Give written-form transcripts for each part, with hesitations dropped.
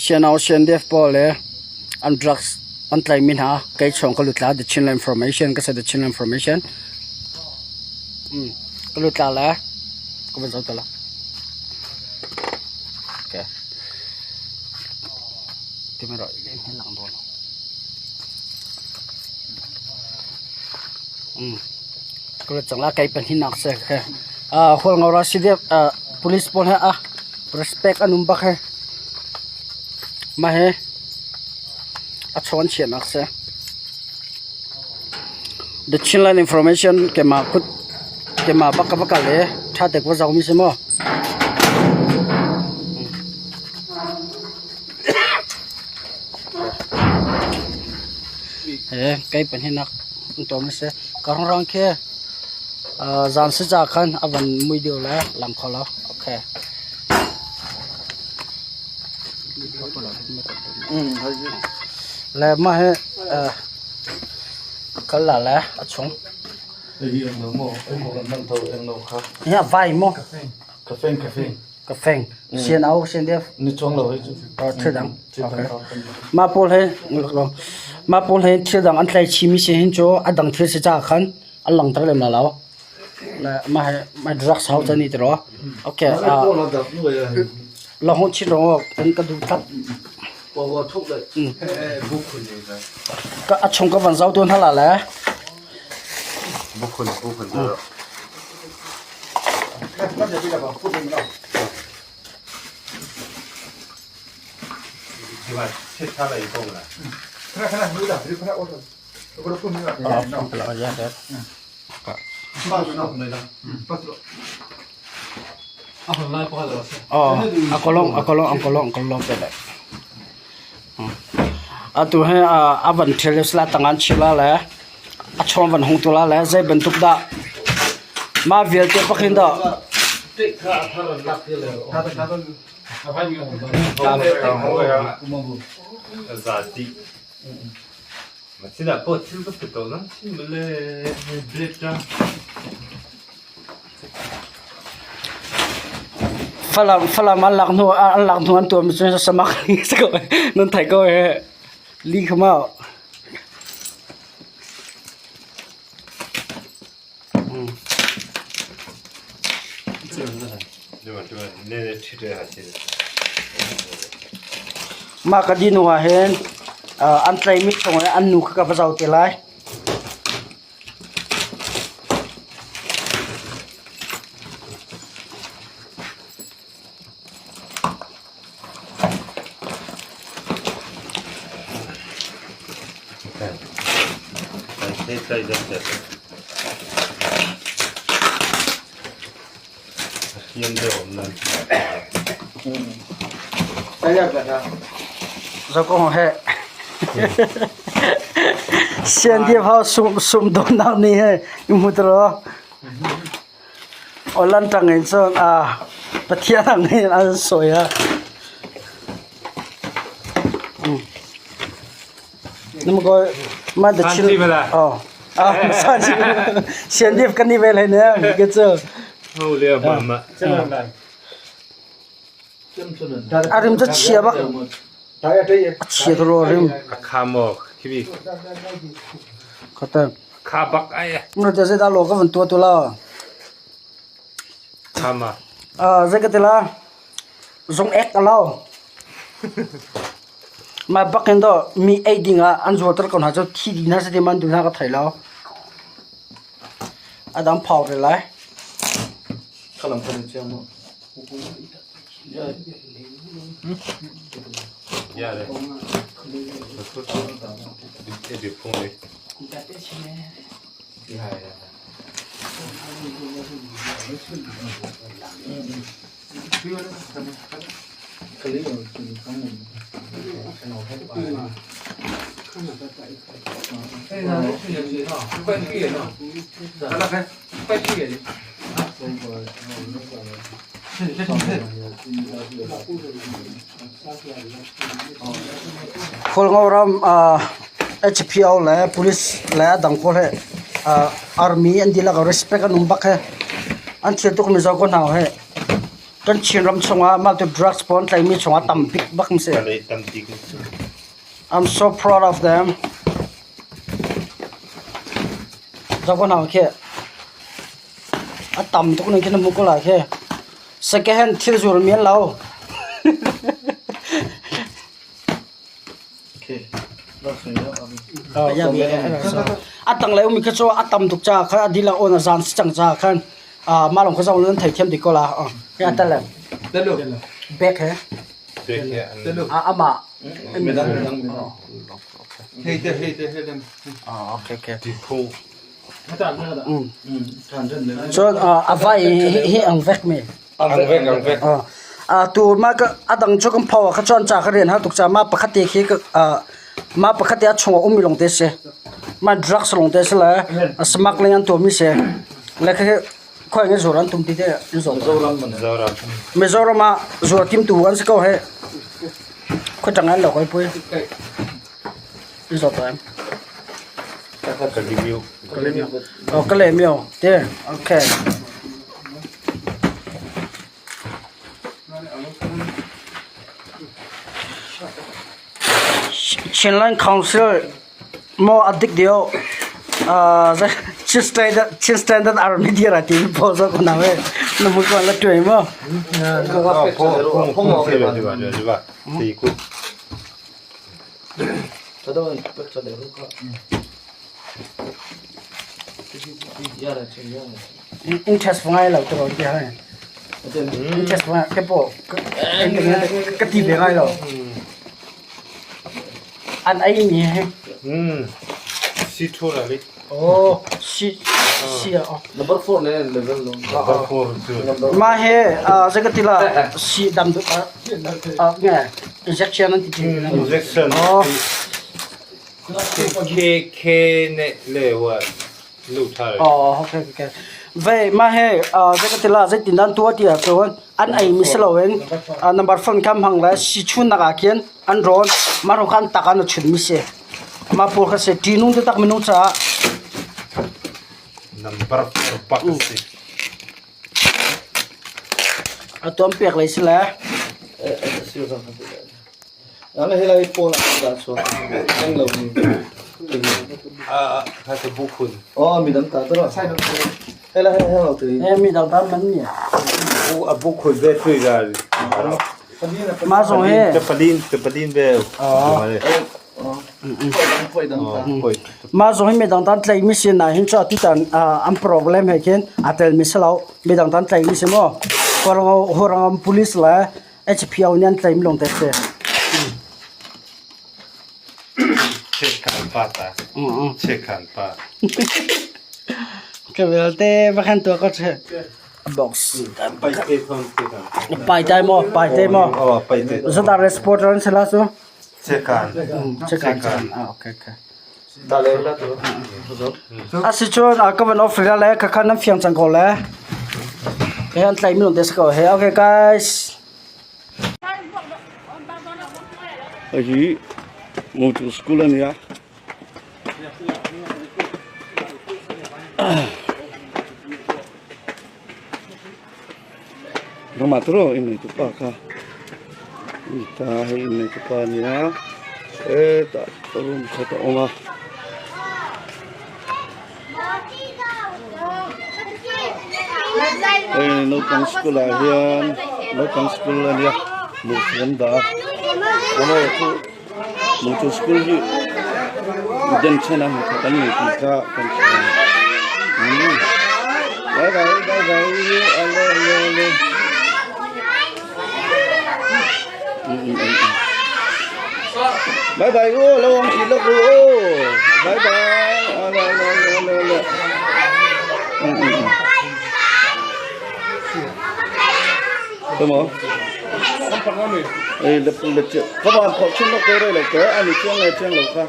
Sianao CNDF pole and drugs on try min ha kay chong kalutla the channel information kasi the channel information kalutla la ko ban sa tala okay timero hin lang don kulit changla kay pen hinak se khe hol ngora CDF police pol ha respect anum ba khe ma he achon chen akse the channel information ke ma baka le tha te ko jaw mi se mo kai pen hinak to mi se karong rang khe jan se ja khan avan mui dio la lam kholo okay là mà he cái là achong ya vai mo cà phê xiên áo xiên đẹp chơi đằng mà pol he chơi đằng anh lại chi mi se hin cho anh đằng chơi se cha khan anh lang tar lem la lao là mà rắc sao cho ni tro ok là hôn chi ro anh cái du thắt我吐了，不困的。个从个晚上端他来了，不困的。那这个吧，不困了。是吧？切差了一够了。看，有的，我说，我都困了。不了也得，放着呢，没了，放着。来不好了。阿哥龙ไปเลยtu he avan theles la tangan chila la achom van hong tula la zai bentuk da ma vial te pakhin da Zati. Masih pot sih betul kan? Sih boleh break jam. Falam an lak nu an tu mi samak ni ko non thai ko he li khama ma ka di nu hen an trai mi thong an nu ka ba jaw te lai Sai dah. Yang dia orang. Saya berada. Zo ko he xian dia phao sum don nang ni he mu tro olan tang en so pathia nang ni an soya nằm coi mà được chưa sanji xian dia kan ni vel he ne ke cho ho le mama arim cha chia bak chia ro rim khamo kibi khata khabak ai nóจะได้loก็มันตัวละ khama zai ka tela zong ek alo ma bakin do mi ai dinga an zo tar kon ha cho thi di na se de man du na ka thai lao adam phau re lai kalam kan chiang mo ya le dia pun le khol ngoram HPO la police la dang khol he army and dila ga respect an umbak he an thil tu mi zo ko naw he Kan chin ram chunga mal to drugs pon tlai mi chunga tam big bak se. Kali tam tik. I'm so proud of them. Jago na ke. A tam to kun kin mu ko la ke. Second hand thil zur mi lao. Okay. Đó rồi đó. Ya bi. A tang lai mi ka cho a tam tuk cha kha adila ona zan chang cha khan. Ma long ko zong len thai them di ko la. Ya ta la. Tên được. Back he. Bek ya. Tên được. Ama. Mình đang. Hey, đây. Okay. Dipo. Tràn chân nữa. So avai hi ang vek me. Ang vek. Tu ma ka adang chokam phaw kha chon cha kha ren ha tuk cha ma pakhati khi ka ma pakhati a chunga umi long te se ma drugs long te se la smuggling an to mi se la kha khoi nge zoran tum ti te zo Zara. me zora ma zo tim tu an se ko he kho chang an lo koi pui zo ta Kali miu. ka le mio te okay Chinland Council more addict dio the chin standard army dia rati poso kuna we no mu ko la tui mo Diba. Tiku. Cho đâu cho để lúc ya là chuyện ya. interest ngai lo to dia ha interest wa ke po ke ti be ngai lo an ai ni he Sito la li. oh si Number 4 này level luôn. Number 4. ma he zagatila si dam du nge injection an ti Injection. oh K ne le wa. Lu thar. okay ve ma he zagatila zaitin dan tu atia chon an ai mislowen number phone kam hang la si chun na ka kian an ron maro kan takan chun mi se ma por ka se tinung te tak minu cha Number 4 paksi. atom pek lai sila Siêu rằng đó là hay po là đã số anh lâu đi. Ha se bukun. Mình đâm ta đó sai đâu. Hay là lâu từ. e mi dang tam man ni Bukun ve free gal. ma so he Tepadin ve. Phơi đâm ta. ma so he mi dang tan tlai mi sin na hin cha tu tan am problem he ken atel mi salo mi dang tan tlai mi se mo horang police la hp union tlai mi long te se Chekan pata. Chekan pa. ke velte bakhan to ko che box Pai te thon te. pai tai mo Pai te. so da reporter se la so Chekan. chekan okay Ta lên là tôi. Asichon akaban offer la ka khan fiang chang ko la han tlai mi long te se ko he okay guys Aquí mucho school ni ya. No matro ini tu pa ka. Ita ini tu pa ni ya. Tak turun kata oma. No pang school ahian, no pang school ni ya. Muslim dah. Ono itu mutu school ji dan chana mutu kan ni kita kan bye ale bye oh lawang sila ko bye ale tama lập các bạn họ chuyên nó đây là cái anh chuyên này chuyên lẩu kha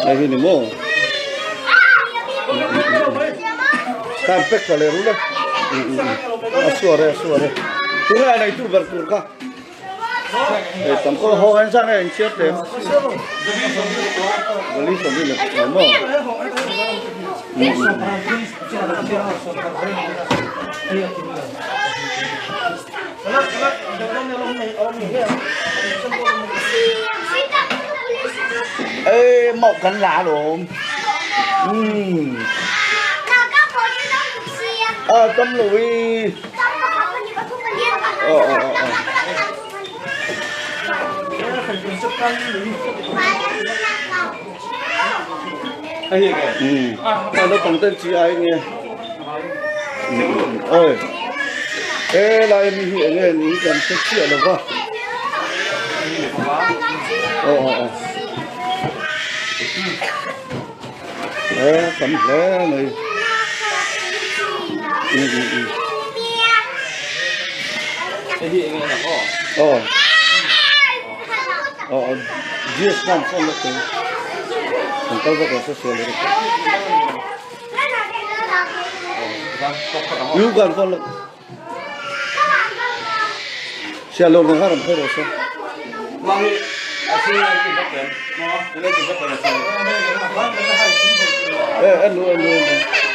này thì mua cam pek kali rula asuare tu này tu berkur kah tầm có hồ anh sang anh chết đấy lý xong đi là đúng không ê mọc cắn lá luôn tâm lùi nó còn tên chị ai nghe ơi ê lại mình hiện nghe ní cần xuất hiện được không ê cầm lẽ này Yes, ma'am, follow me. Ang tawag ko sa solo. You can follow. Siya lo ng harap pero sa. Mami, asi ang tibakan. Mo, dili tibakan sa. Ano.